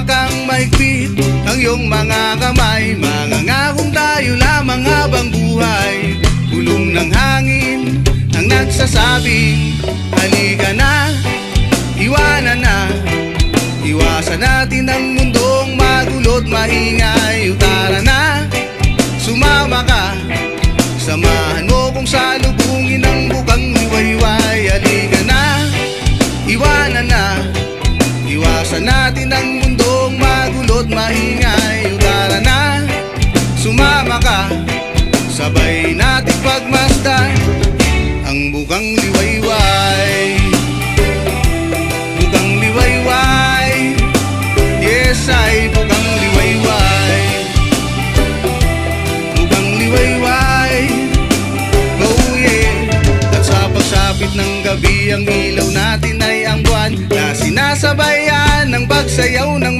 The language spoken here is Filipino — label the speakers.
Speaker 1: kang mahigpit ang iyong mga kamay, mangangakong tayo lamang habang buhay. Bulong ng hangin ang nagsasabing, halika na, iwanan na. Iwasan natin ang mundong magulo't maingay. Tara na, sumama ka, samahan mo kung salubungin ang bukang liwayway. Halika na, iwanan na. Iwasan natin ang mundong magulo't maingay. Tara na, sumama ka, sabay natin pagmasdan ang bukang liwayway. Bukang liwayway, yes ay bukang liwayway. Bukang liwayway, oh yeah. At sa pagsapit ng gabi, ang ilaw natin ay ang buwan na sinasabayan ng pagsayaw ng